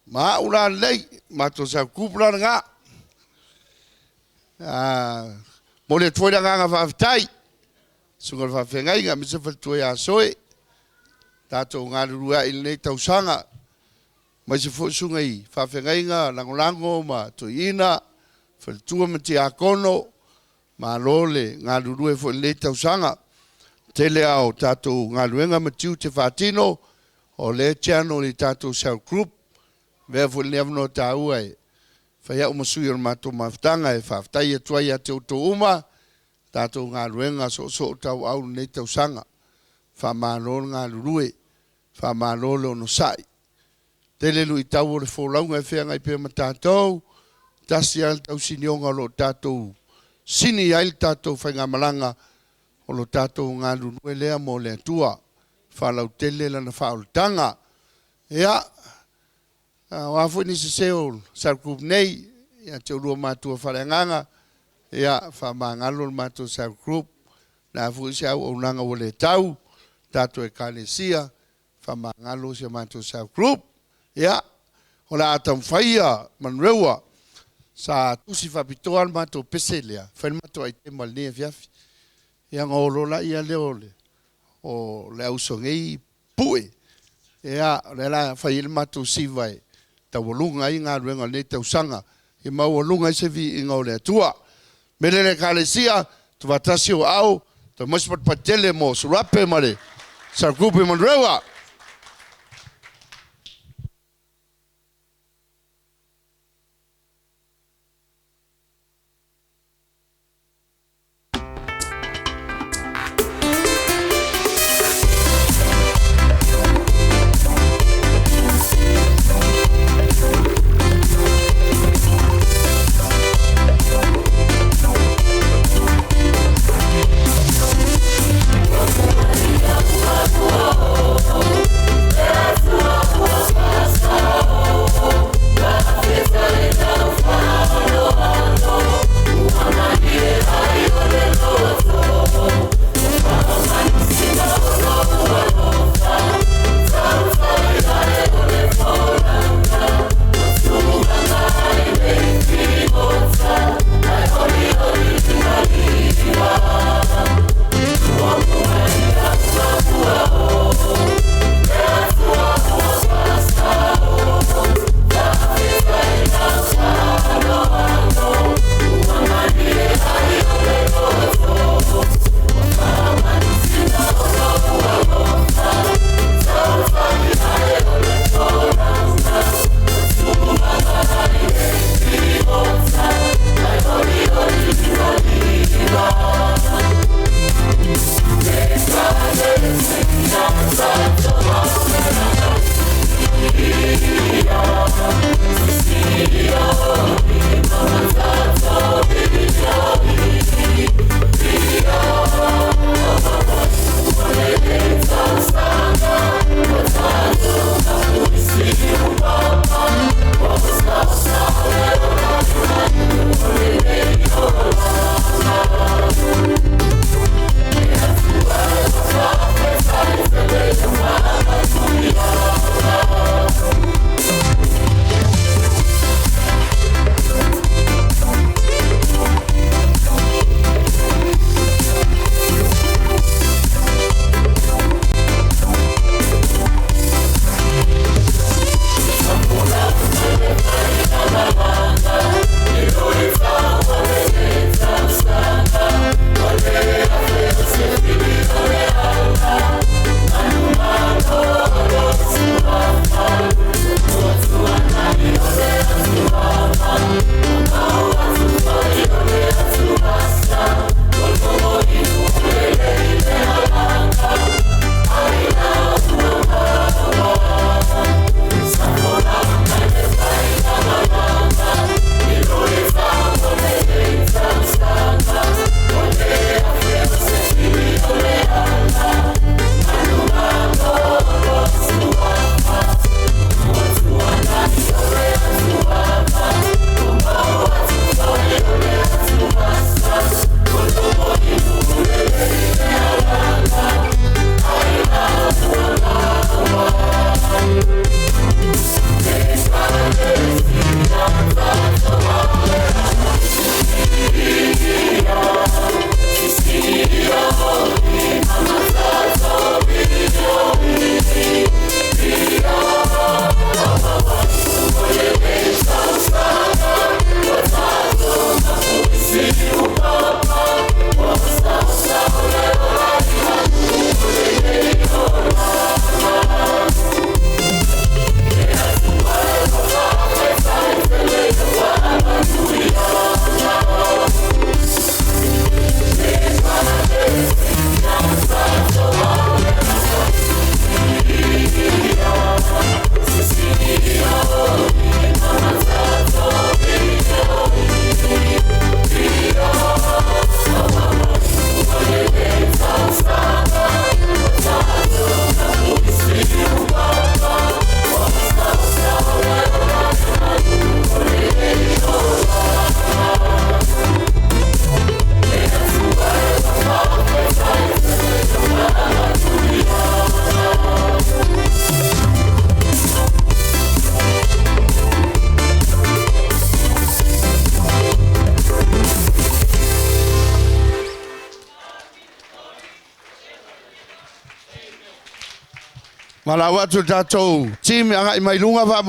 Ma ula lei mato sa kupra nga. Mo le tuai nga whaftai. Sunga whawhengai nga misa whaltui a soe. Tato ngā rurua ili nei tausanga. Mai se sunga i whawhengai nga langolango ma tuina. Whaltua ma te akono. Ma lole ngā rurua ili nei tausanga. Tele au tato ngā ruenga ma tiu te whatino. O le tiano li tato self group. Vea fu le avno ta uai. Fa ya uma sui mato maftanga e whaftai atua ia te uto uma. Tato ngā ruenga so tau au nei tau sanga. Fa mālolo ngā lurue. Fa mālolo ono sai. Tele lui tau o le fōlaunga e whea ngai pēr ma tātou. Tasi al tau sinionga lo tātou. Sini ail tātou whainga malanga. O lo tātou ngā lurue lea mo lea tua. Fa lau tele lana whaoltanga. Ea. Wafo ni se seo sarkup nei ya te urua matua whareanganga ya whamangalo matua sarkup na afu se au o nanga wale tau tato e kalesia whamangalo se matua sarkup ya hola atam whaia manrewa sa tusi whapitoan matua peselea whain matua i te malnea fiafi ya ngolola ia leole o le ausongei pue ya rela whail matua sivai tawalunga i ngā ruenga nei tausanga. I maualunga i se vi i ngā ole atua. Melele kalesia, tu watasi o au, tu maspat patele mo surape mare. Sarkupi manrewa. Oh Malawa tu tatou. Tim anga mai lunga fa